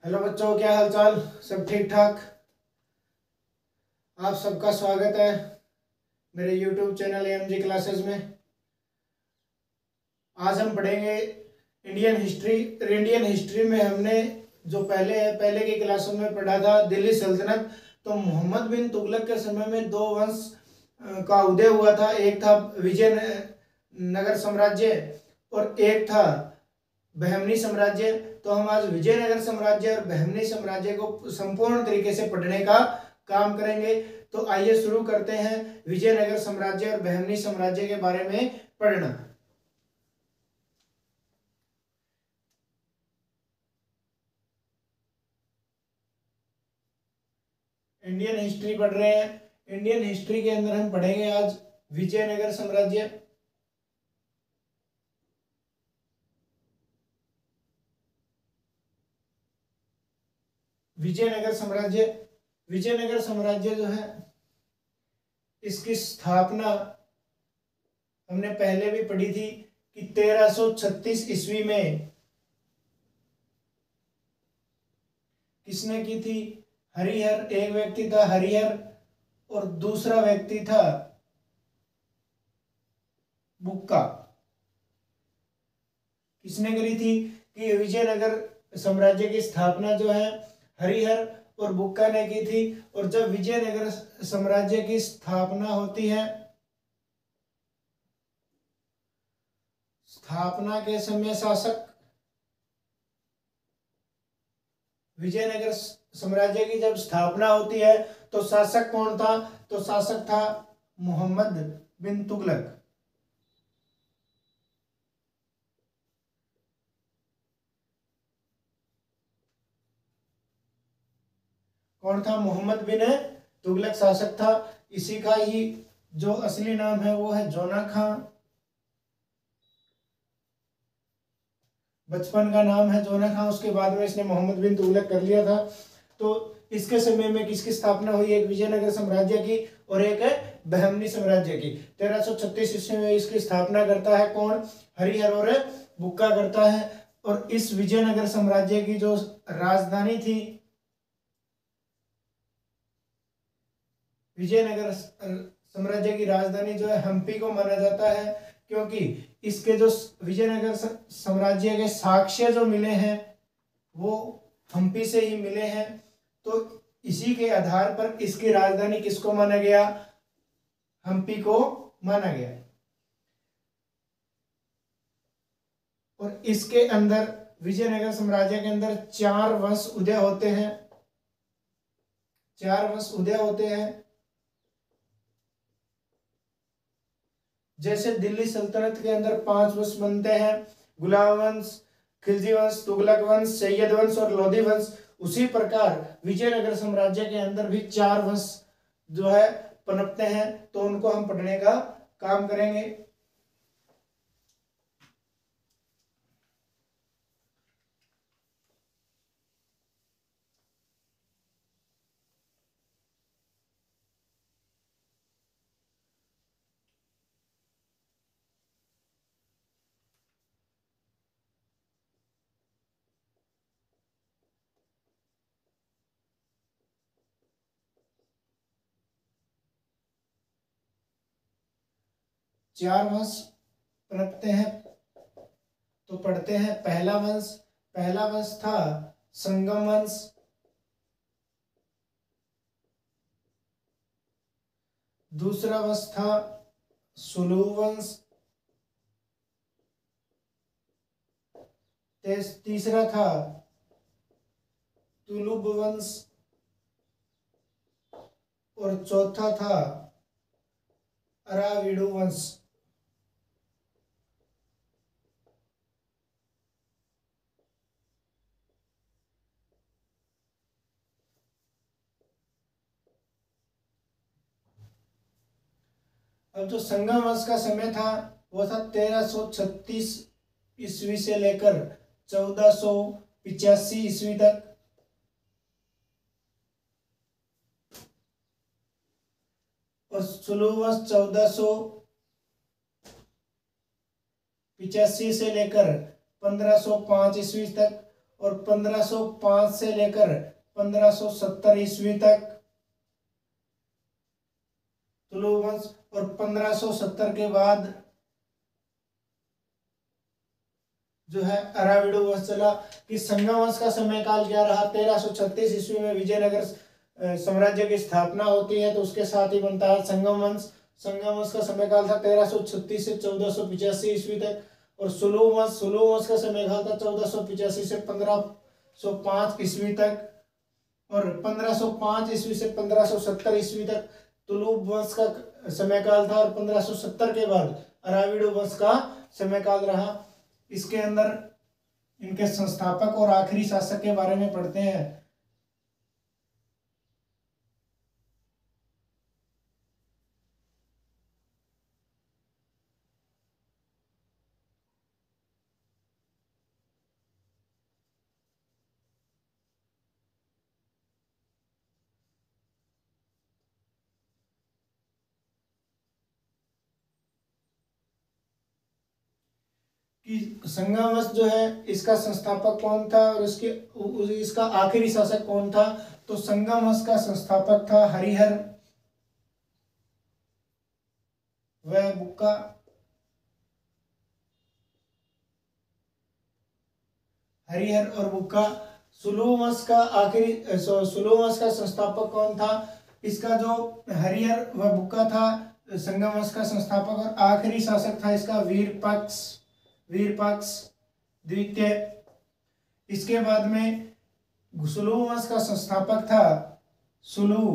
Hello बच्चों, क्या हाल चाल। सब ठीक ठाक। आप सबका स्वागत है मेरे YouTube चैनल AMG क्लासेस में। आज हम पढ़ेंगे इंडियन हिस्ट्री। इंडियन हिस्ट्री में हमने जो पहले की क्लासों में पढ़ा था दिल्ली सल्तनत। तो मोहम्मद बिन तुगलक के समय में दो वंश का उदय हुआ था। एक था विजय नगर साम्राज्य और एक था बहमनी साम्राज्य। तो हम आज विजयनगर साम्राज्य और बहमनी साम्राज्य को संपूर्ण तरीके से पढ़ने का काम करेंगे। तो आइए शुरू करते हैं विजयनगर साम्राज्य और बहमनी साम्राज्य के बारे में पढ़ना। इंडियन हिस्ट्री पढ़ रहे हैं। इंडियन हिस्ट्री के अंदर हम पढ़ेंगे आज विजयनगर साम्राज्य। विजयनगर साम्राज्य विजयनगर साम्राज्य जो है, इसकी स्थापना हमने पहले भी पढ़ी थी कि 1336 ईस्वी में किसने की थी। हरिहर, एक व्यक्ति था हरिहर और दूसरा व्यक्ति था बुक्का। किसने करी थी कि विजयनगर साम्राज्य की स्थापना जो है हरिहर और बुक्का ने की थी। और जब विजयनगर साम्राज्य की स्थापना होती है, स्थापना के समय शासक, विजयनगर साम्राज्य की जब स्थापना होती है तो शासक कौन था। तो शासक था मोहम्मद बिन तुगलक। कौन था? मोहम्मद बिन तुगलक शासक था। इसी का ही जो असली नाम है वो है जोना खां। बचपन का नाम है जोना खां, उसके बाद में इसने मोहम्मद बिन तुगलक कर लिया था। तो इसके समय में किसकी स्थापना हुई? एक विजयनगर साम्राज्य की और एक है बहमनी साम्राज्य की। 1336 ईस्वी में इसकी स्थापना करता है कौन? हरिहर और बुक्का करता है। और इस विजयनगर साम्राज्य की जो राजधानी थी, विजयनगर साम्राज्य की राजधानी जो है हम्पी को माना जाता है, क्योंकि इसके जो विजयनगर साम्राज्य के साक्ष्य जो मिले हैं वो हम्पी से ही मिले हैं। तो इसी के आधार पर इसकी राजधानी किसको माना गया? हम्पी को माना गया। और इसके अंदर विजयनगर साम्राज्य के अंदर चार वंश उदय होते हैं। चार वंश उदय होते हैं। जैसे दिल्ली सल्तनत के अंदर पांच वंश बनते हैं, गुलाम वंश, खिलजी वंश, तुगलक वंश, सैयद वंश और लोधी वंश, उसी प्रकार विजयनगर साम्राज्य के अंदर भी चार वंश जो है पनपते हैं। तो उनको हम पढ़ने का काम करेंगे। चार वंश पनपते हैं तो पढ़ते हैं। पहला वंश था संगम वंश। दूसरा वंश था सुलू वंश। तीसरा था तुलुब वंश और चौथा था अराविडु वंश। अब जो संगम वंश का समय था वो था 1336 ईस्वी से लेकर 1485 ईस्वी तक। और सुलू वंश 1485 से लेकर 1505 ईस्वी तक। और 1505 से लेकर 1570 ईस्वी तक तुलु वंश, और 1570 के बाद जो है अराविडु वंश चला। कि संगम वंश का समय काल क्या रहा? 1336 ईस्वी में विजयनगर साम्राज्य की स्थापना होती है, तो उसके साथ ही बनता है संगम वंश। संगम वंश का समय काल था 1336 से 1485 ईस्वी तक। और सुलु वंश का समय काल था 1485 से 1505 ईस्वी तक। और 1505 ईस्वी से 1570 ईस्वी तक तुलु वंश का समय काल था, और 1570 के बाद अराविडु वंश का समय काल रहा। इसके अंदर इनके संस्थापक और आखिरी शासक के बारे में पढ़ते हैं। कि संगम वंश जो है इसका संस्थापक कौन था और इसका आखिरी शासक कौन था? तो संगम वंश का संस्थापक था हरिहर व बुक्का। हरिहर और बुक्का। सुलु वंश का संस्थापक कौन था? इसका जो हरिहर व बुक्का था संगम वंश का संस्थापक, और आखिरी शासक था इसका वीरपक्ष द्वितीय। इसके बाद में सुलु वंश का संस्थापक था सुलु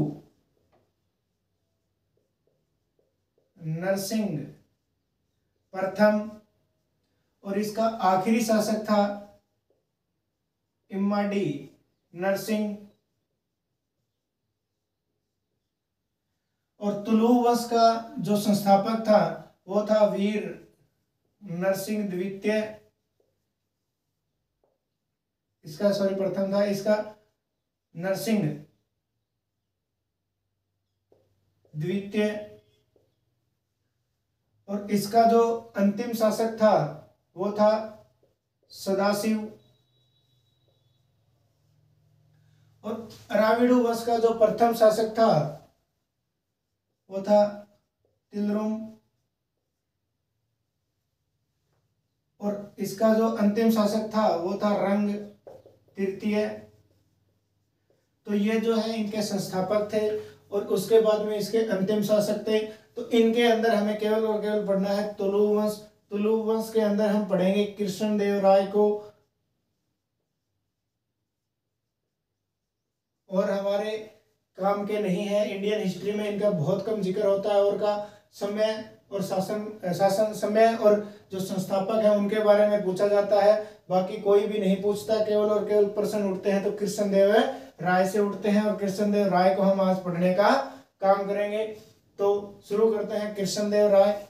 नरसिंह प्रथम, और इसका आखिरी शासक था इम्माडी नरसिंह। और तुलु वंश का जो संस्थापक था वो था वीर नरसिंह द्वितीय। इसका प्रथम था, इसका नरसिंह द्वितीय। और इसका जो अंतिम शासक था वो था सदाशिव। और अराविडु वंश का जो प्रथम शासक था वो था तिलरुम। और इसका जो अंतिम शासक था वो था रंग तृतीय। तो ये जो है इनके संस्थापक थे, और उसके बाद में इसके अंतिम शासक थे। तो इनके अंदर हमें केवल और केवल पढ़ना है तुलु वंश। तुलु वंश के अंदर हम पढ़ेंगे कृष्णदेव राय को, और हमारे काम के नहीं है। इंडियन हिस्ट्री में इनका बहुत कम जिक्र होता है, और का समय और शासन समय और जो संस्थापक है उनके बारे में पूछा जाता है। बाकी कोई भी नहीं पूछता, केवल और केवल प्रश्न उठते हैं तो कृष्णदेव राय से उठते हैं, और कृष्णदेव राय को हम आज पढ़ने का काम करेंगे। तो शुरू करते हैं कृष्णदेव राय।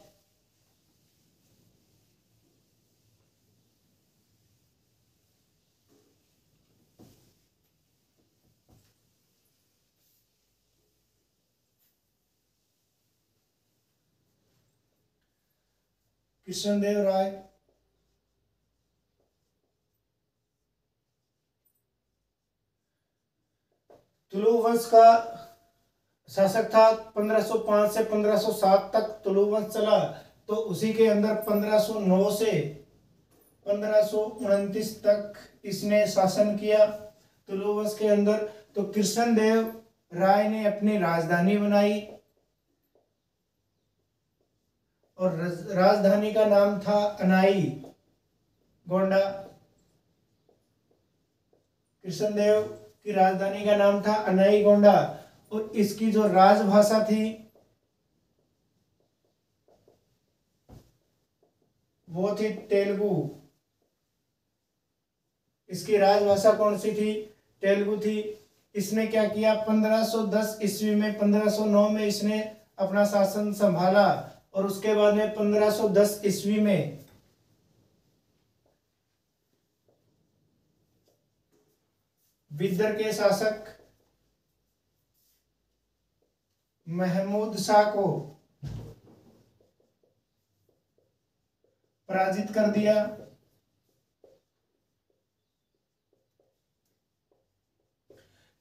कृष्णदेव राय तुलु वंश का शासक था। 1505 से 1507 तक तुलु वंश चला। तो उसी के अंदर 1509 से 1529 तक इसने शासन किया तुलु वंश के अंदर। तो कृष्णदेव राय ने अपनी राजधानी बनाई, और राजधानी का नाम था अनाई गोंडा। कृष्णदेव की राजधानी का नाम था अनाई गोंडा, और इसकी जो राजभाषा थी वो थी तेलुगु। इसकी राजभाषा कौन सी थी? तेलुगु थी। इसने क्या किया? 1510 ईस्वी में 1509 में इसने अपना शासन संभाला, और उसके बाद में 1510 ईस्वी में बिदर के शासक महमूद शाह को पराजित कर दिया।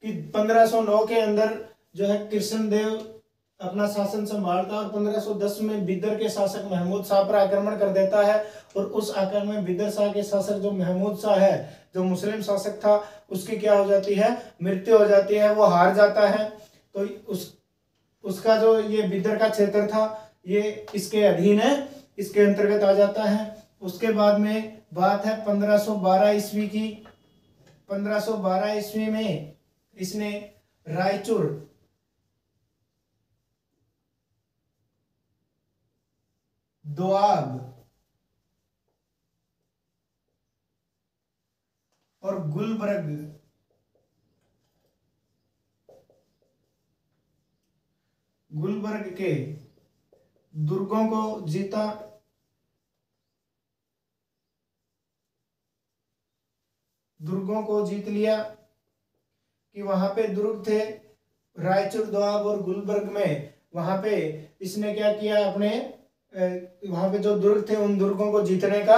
कि 1509 के अंदर जो है कृष्णदेव अपना शासन संभालता और 1510 में बिदर के शासक महमूद शाह पर आक्रमण कर देता है। और उस आक्रमण में बिदर शाह के शासक जो महमूद शाह है, जो मुस्लिम शासक था, उसकी क्या हो जाती है, मृत्यु हो जाती है, वो हार जाता है। तो उसका जो ये बिदर का क्षेत्र था ये इसके अधीन है, इसके अंतर्गत आ जाता है। उसके बाद में बात है 1512 ईस्वी की। 1512 ईस्वी में इसने रायचूर, दोआब और गुलबर्ग के दुर्गों को जीता। दुर्गों को जीत लिया कि वहां पे दुर्ग थे रायचूर, दोआब और गुलबर्ग में। वहां पे इसने क्या किया, अपने वहां पे जो दुर्ग थे उन दुर्गों को जीतने का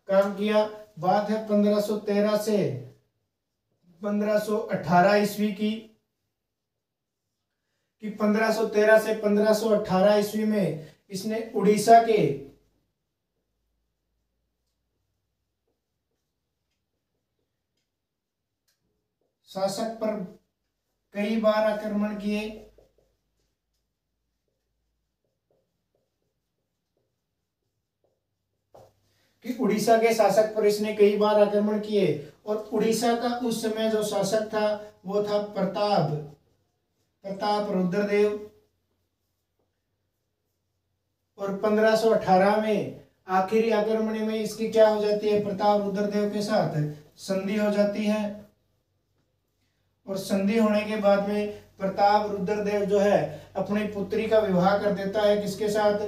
काम किया। बात है 1513 से 1518 ईस्वी की, कि 1513 से 1518 ईस्वी में इसने उड़ीसा के शासक पर कई बार आक्रमण किए। कि उड़ीसा के शासक पर इसने कई बार आक्रमण किए। और उड़ीसा का उस समय जो शासक था वो था प्रताप रुद्रदेव। और 1518 में आखिरी आक्रमण में इसकी क्या हो जाती है, प्रताप रुद्रदेव के साथ संधि हो जाती है। और संधि होने के बाद में प्रताप रुद्रदेव जो है अपनी पुत्री का विवाह कर देता है, किसके साथ,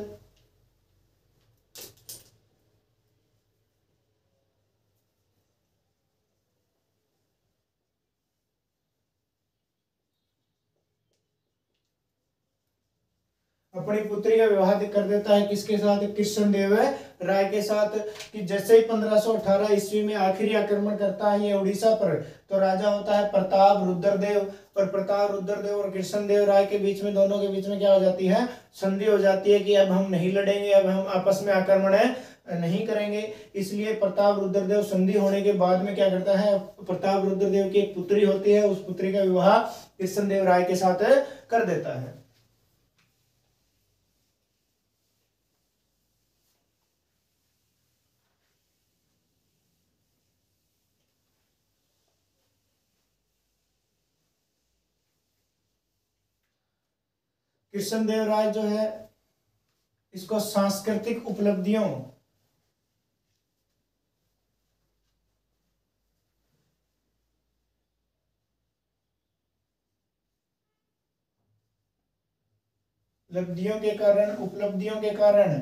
अपनी पुत्री का विवाह कर देता है, किसके साथ, कृष्णदेव राय के साथ। कि जैसे ही 1518 ईस्वी में आखिरी आक्रमण करता है ये उड़ीसा पर, तो राजा होता है प्रताप रुद्रदेव। और प्रताप रुद्रदेव और कृष्णदेव राय के बीच में, दोनों के बीच में क्या हो जाती है, संधि हो जाती है कि अब हम नहीं लड़ेंगे, अब हम आपस में आक्रमण नहीं करेंगे। इसलिए प्रताप रुद्रदेव संधि होने के बाद में क्या करता है, प्रताप रुद्रदेव की एक पुत्री होती है, उस पुत्री का विवाह कृष्णदेव राय के साथ कर देता है। कृष्णदेव राय जो है इसको सांस्कृतिक उपलब्धियों उपलब्धियों के कारण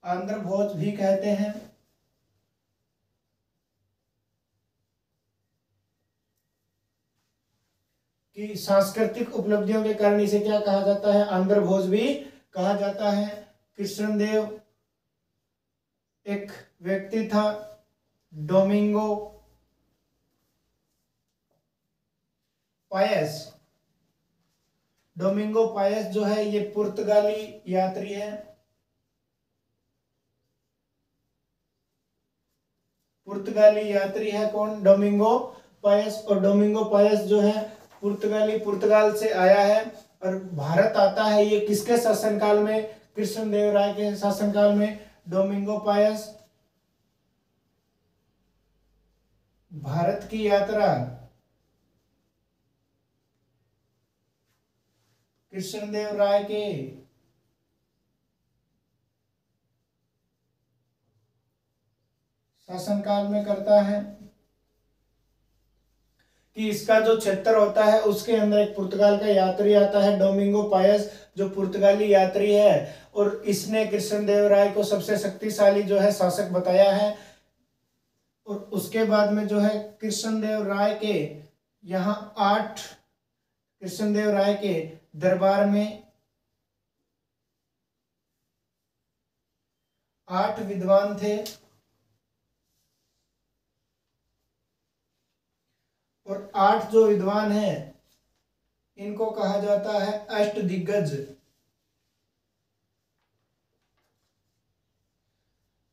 आंध्र भोज भी कहते हैं। कि सांस्कृतिक उपलब्धियों के कारण इसे क्या कहा जाता है, आंध्र भोज भी कहा जाता है। कृष्णदेव एक व्यक्ति था, डोमिंगो पायस। डोमिंगो पायस जो है ये पुर्तगाली यात्री है। पुर्तगाली यात्री है कौन, डोमिंगो पायस। और डोमिंगो पायस जो है पुर्तगाल से आया है और भारत आता है। ये किसके शासनकाल में, कृष्णदेव राय के शासनकाल में। डोमिंगो पायस भारत की यात्रा कृष्णदेव राय के शासनकाल में करता है। कि इसका जो क्षेत्र होता है उसके अंदर एक पुर्तगाल का यात्री आता है, डोमिंगो पायस, जो पुर्तगाली यात्री है। और इसने कृष्णदेव राय को सबसे शक्तिशाली जो है शासक बताया है। और उसके बाद में जो है कृष्णदेव राय के यहाँ 8 कृष्णदेव राय के दरबार में 8 विद्वान थे। और 8 जो विद्वान हैं इनको कहा जाता है अष्टदिग्गज।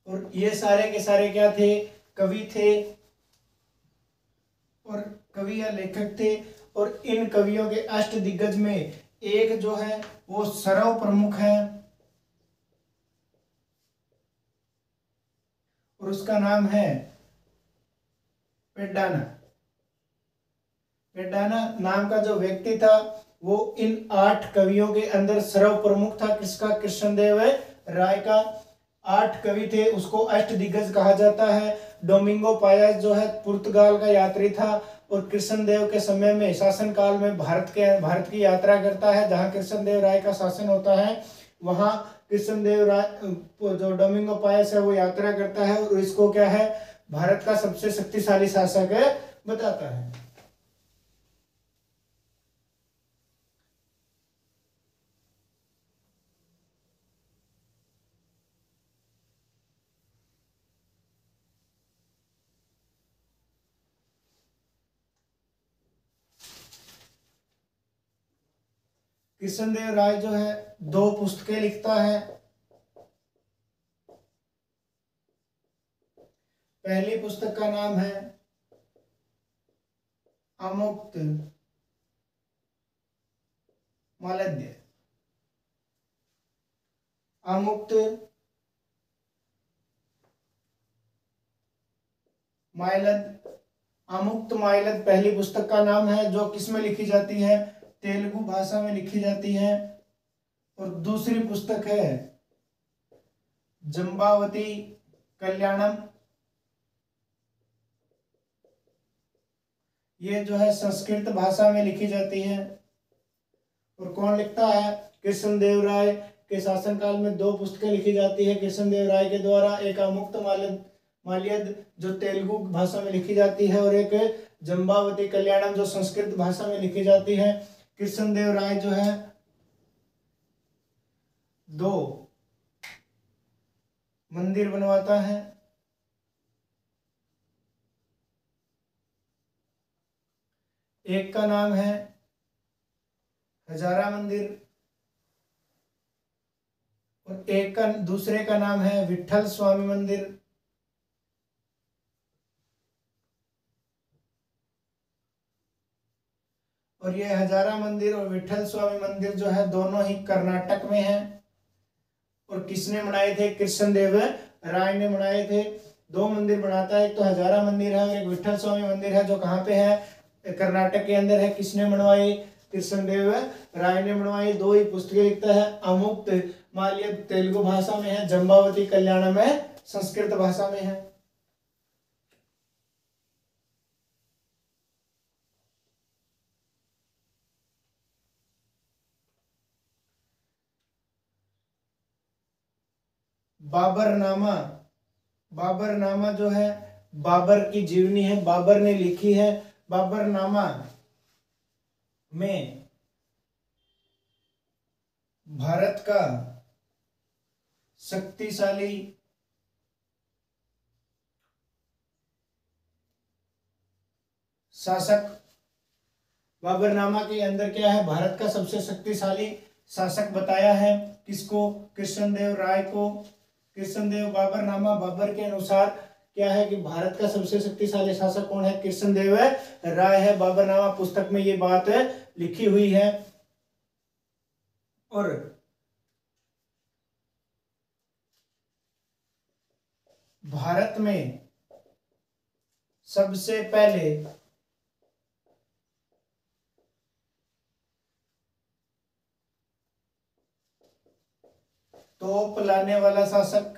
और ये सारे के सारे क्या थे? कवि थे और कवि या लेखक थे। और इन कवियों के अष्टदिग्गज में एक जो है वो सर्व प्रमुख है और उसका नाम है पेड्डाना। पेड्डाना नाम का जो व्यक्ति था वो इन 8 कवियों के अंदर सर्व प्रमुख था। किसका? कृष्णदेव राय का। 8 कवि थे, उसको अष्टदिग्गज कहा जाता है। डोमिंगो पायास जो है पुर्तगाल का यात्री था और कृष्णदेव के समय में शासन काल में भारत की यात्रा करता है। जहां कृष्णदेव राय का शासन होता है वहां कृष्णदेव राय जो डोमिंगो पायास है वो यात्रा करता है और इसको क्या है, भारत का सबसे शक्तिशाली शासक बताता है। कृष्णदेव राय जो है 2 पुस्तकें लिखता है। पहली पुस्तक का नाम है अमुक्त मालद्य। अमुक्त माइलद। अमुक्त माइलद पहली पुस्तक का नाम है जो किसमें लिखी जाती है? तेलुगु भाषा में लिखी जाती है। और दूसरी पुस्तक है जंबावती कल्याणम। ये जो है संस्कृत भाषा में लिखी जाती है। और कौन लिखता है? कृष्णदेव राय के शासनकाल में 2 पुस्तकें लिखी जाती है कृष्णदेव राय के द्वारा। एक अमुक्त माल्यद जो तेलुगु भाषा में लिखी जाती है और एक जंबावती कल्याणम जो संस्कृत भाषा में लिखी जाती है। कृष्णदेव राय जो है 2 मंदिर बनवाता है। एक का नाम है हजारा मंदिर और एक का दूसरे का नाम है विठल स्वामी मंदिर। और ये हजारा मंदिर और विठल स्वामी मंदिर जो है दोनों ही कर्नाटक में है। और किसने बनाए थे? कृष्णदेव राय ने बनाए थे। 2 मंदिर बनाता है, एक तो हजारा मंदिर है और एक विठल स्वामी मंदिर है जो कहाँ पे है? कर्नाटक के अंदर है। किसने बनवाई? कृष्णदेव राय ने बनवाई। 2 ही पुस्तकें लिखता है। अमुक्त माल्यद तेलुगु भाषा में है, जंबावती कल्याणम में संस्कृत भाषा में है। बाबरनामा। बाबरनामा जो है बाबर की जीवनी है, बाबर ने लिखी है। बाबरनामा में भारत का शक्तिशाली शासक, बाबरनामा के अंदर क्या है? भारत का सबसे शक्तिशाली शासक बताया है। किसको? कृष्णदेव राय को। कृष्णदेव बाबरनामा बाबर के अनुसार क्या है कि भारत का सबसे शक्तिशाली शासक कौन है? कृष्णदेव राय है। बाबरनामा पुस्तक में ये बात लिखी हुई है। और भारत में सबसे पहले तोप लाने वाला शासक,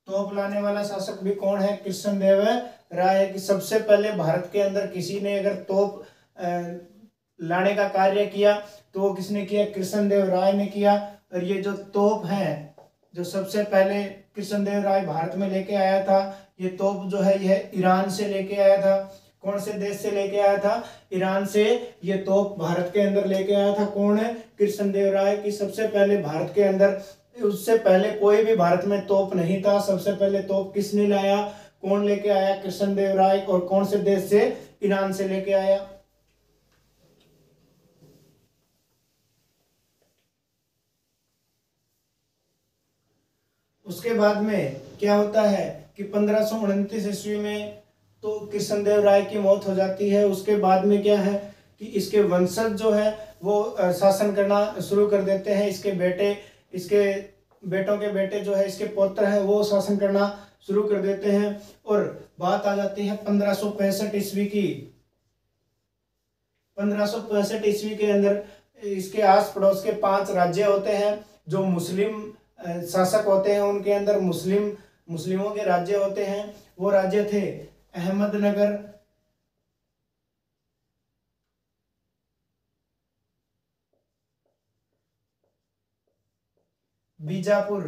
तोप लाने वाला शासक भी कौन है? कृष्णदेव राय है। कि सबसे पहले भारत के अंदर किसी ने अगर तोप लाने का कार्य किया तो वो किसने किया? कृष्णदेव राय ने किया। और ये जो तोप है जो सबसे पहले कृष्णदेव राय भारत में लेके आया था, ये तोप जो है यह ईरान से लेके आया था। कौन से देश से लेके आया था? ईरान से ये तोप भारत के अंदर लेके आया था। कौन है? कृष्णदेव राय। की सबसे पहले भारत के अंदर उससे पहले कोई भी भारत में तोप नहीं था। सबसे पहले तोप किसने लाया, कौन लेके आया, कृष्णदेव राय, और कौन से देश से, ईरान से लेके आया। उसके बाद में क्या होता है कि 1529 ईस्वी में तो कृष्णदेव राय की मौत हो जाती है। उसके बाद में क्या है कि इसके वंशज जो है वो शासन करना शुरू कर देते हैं। इसके बेटों के बेटे जो है, इसके पौत्र हैं, वो शासन करना शुरू कर देते हैं। और बात आ जाती है 1565 ईस्वी की। 1565 ईस्वी के अंदर इसके आस पड़ोस के 5 राज्य होते हैं जो मुस्लिम शासक होते हैं, उनके अंदर मुस्लिमों के राज्य होते हैं। वो राज्य थे अहमदनगर, बीजापुर,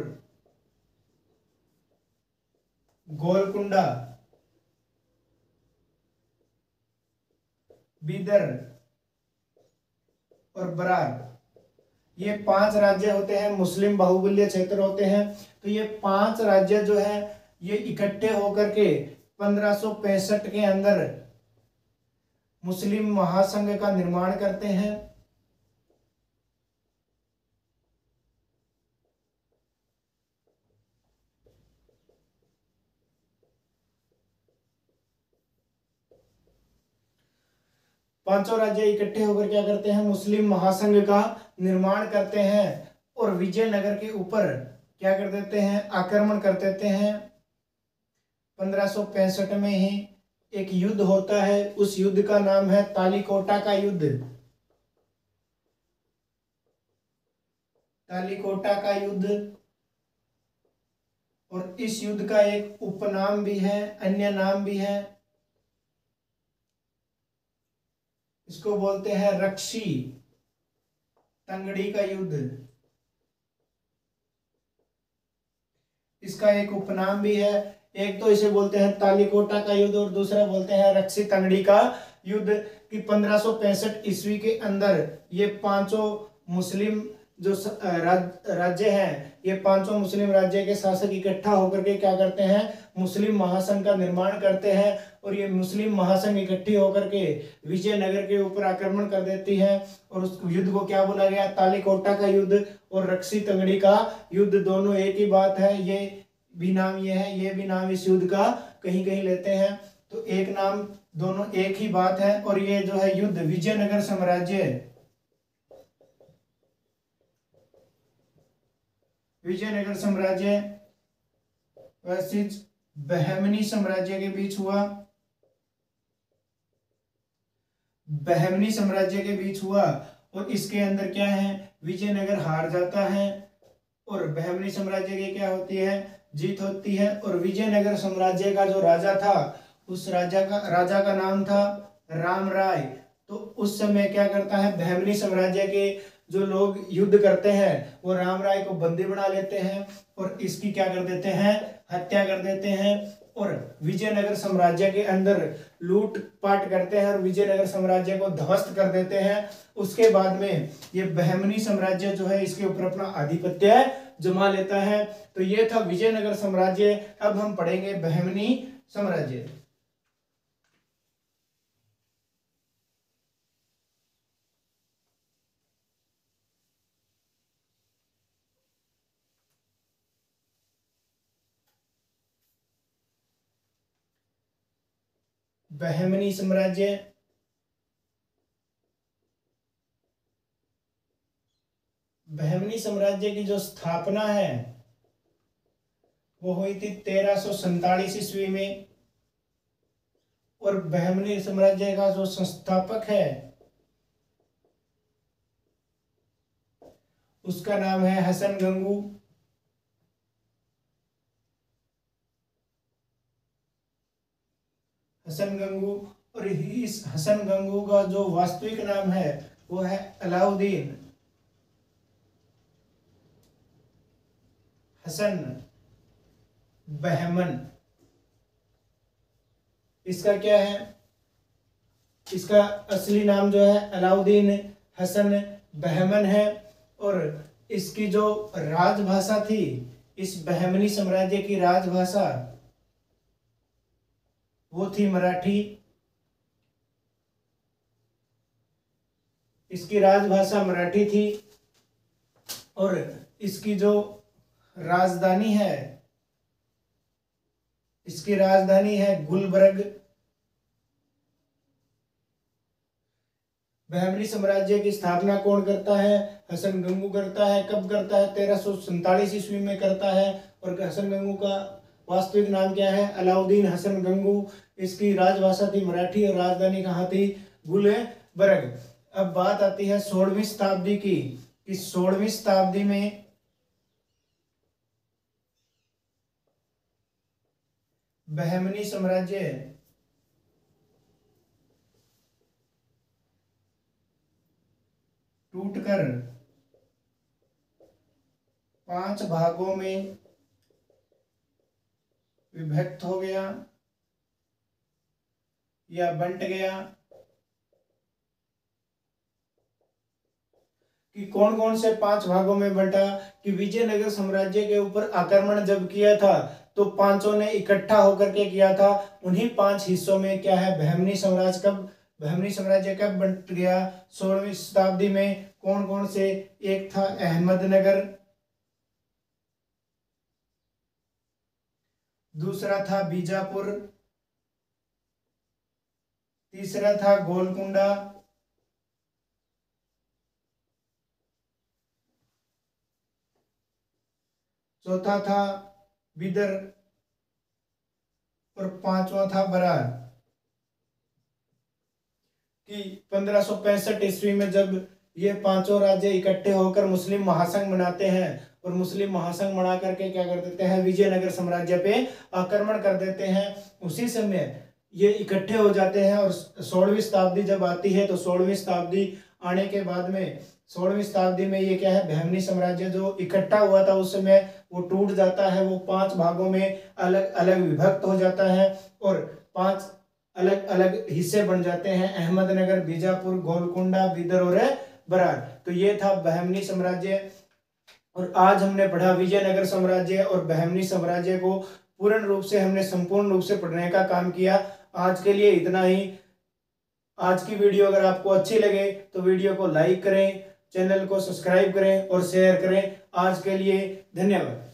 गोलकुंडा, बीदर और बरार। ये 5 राज्य होते हैं, मुस्लिम बाहुबल्य क्षेत्र होते हैं। तो ये 5 राज्य जो है ये इकट्ठे होकर के 1565 के अंदर मुस्लिम महासंघ का निर्माण करते हैं। पांचों राज्य इकट्ठे होकर क्या करते हैं, मुस्लिम महासंघ का निर्माण करते हैं और विजयनगर के ऊपर क्या कर देते हैं, आक्रमण कर देते हैं। 1565 में ही एक युद्ध होता है, उस युद्ध का नाम है तालीकोटा का युद्ध। तालीकोटा का युद्ध। और इस युद्ध का एक उपनाम भी है, अन्य नाम भी है, इसको बोलते हैं रक्षी तंगड़ी का युद्ध। इसका एक उपनाम भी है, एक तो इसे बोलते हैं तालीकोटा का युद्ध और दूसरा बोलते हैं रक्षी तंगड़ी का युद्ध। कि 1565 ईस्वी के अंदर ये पांचों मुस्लिम जो राज्य हैं, ये पांचों मुस्लिम राज्य के शासक इकट्ठा होकर के क्या करते हैं, मुस्लिम महासंघ का निर्माण करते हैं। और ये मुस्लिम महासंघ इकट्ठी होकर के विजयनगर के ऊपर आक्रमण कर देती है। और उस युद्ध को क्या बोला गया, तालीकोटा का युद्ध और रक्षी तंगड़ी का युद्ध, दोनों एक ही बात है। ये भी नाम ये है, ये भी नाम इस युद्ध का कहीं कहीं लेते हैं, तो एक नाम, दोनों एक ही बात है। और ये जो है युद्ध विजयनगर साम्राज्य, विजयनगर साम्राज्य वर्सेस बहमनी साम्राज्य के बीच हुआ। बहमनी साम्राज्य के बीच हुआ और इसके अंदर क्या है, विजयनगर हार जाता है और बहमनी साम्राज्य की क्या होती है, जीत होती है। और विजयनगर साम्राज्य का जो राजा था, उस राजा का नाम था राम राय। तो उस समय क्या करता है, बहमनी साम्राज्य के जो लोग युद्ध करते हैं वो राम राय को बंदी बना लेते हैं और इसकी क्या कर देते हैं, हत्या कर देते हैं। और विजयनगर साम्राज्य के अंदर लूटपाट करते हैं और विजयनगर साम्राज्य को ध्वस्त कर देते हैं। उसके बाद में ये बहमनी साम्राज्य जो है इसके ऊपर अपना आधिपत्य जमा लेता है। तो ये था विजयनगर साम्राज्य। अब हम पढ़ेंगे बहमनी साम्राज्य। बहमनी साम्राज्य बहमनी साम्राज्य की जो स्थापना है वो हुई थी 1347 ईस्वी में। और बहमनी साम्राज्य का जो संस्थापक है उसका नाम है हसन गंगू। हसन गंगू। और इस हसन गंगू का जो वास्तविक नाम है वो है अलाउद्दीन हसन बहमन। इसका क्या है, इसका असली नाम जो है अलाउद्दीन हसन बहमन है। और इसकी जो राजभाषा थी, इस बहमनी साम्राज्य की राजभाषा वो थी मराठी। इसकी राजभाषा मराठी थी और इसकी जो राजधानी है, इसकी राजधानी है गुलबर्ग। बहमनी साम्राज्य की स्थापना कौन करता है? हसन गंगू करता है। कब करता है? 1347 ईस्वी में करता है। और हसन गंगू का वास्तविक नाम क्या है? अलाउद्दीन हसन गंगू। इसकी राजभाषा थी मराठी और राजधानी कहाँ थी? गुलबर्ग। अब बात आती है 16वीं शताब्दी की, कि 16वीं शताब्दी में बहमनी साम्राज्य टूटकर 5 भागों में विभक्त हो गया या बंट गया। कि कौन कौन से 5 भागों में बंटा? कि विजयनगर साम्राज्य के ऊपर आक्रमण जब किया था तो पांचों ने इकट्ठा होकर के किया था। उन्हीं 5 हिस्सों में क्या है? बहमनी साम्राज्य कब बंट गया? 16वीं शताब्दी में। कौन कौन से? एक था अहमदनगर, दूसरा था बीजापुर, तीसरा था गोलकुंडा, चौथा था बिदर और पांचवा था बरार। कि 1565 ईस्वी में जब ये पांचों राज्य इकट्ठे होकर मुस्लिम महासंघ बनाते हैं और मुस्लिम महासंघ बना करके क्या कर देते हैं? विजयनगर साम्राज्य पे आक्रमण कर देते हैं। उसी समय ये इकट्ठे हो जाते हैं और 16वीं शताब्दी जब आती है तो 16वीं शताब्दी आने के बाद में 16वीं शताब्दी में ये क्या है? बहमनी साम्राज्य जो इकट्ठा हुआ था उस समय वो टूट जाता है। वो 5 भागों में अलग अलग विभक्त हो जाता है और 5 अलग अलग हिस्से बन जाते हैं। अहमदनगर, बीजापुर, गोलकुंडा, बिदर और बरार। तो ये था बहमनी साम्राज्य। और आज हमने पढ़ा विजयनगर साम्राज्य और बहमनी साम्राज्य को पूर्ण रूप से हमने संपूर्ण रूप से पढ़ने का काम किया। आज के लिए इतना ही। आज की वीडियो अगर आपको अच्छी लगे तो वीडियो को लाइक करें, चैनल को सब्सक्राइब करें और शेयर करें। आज के लिए धन्यवाद।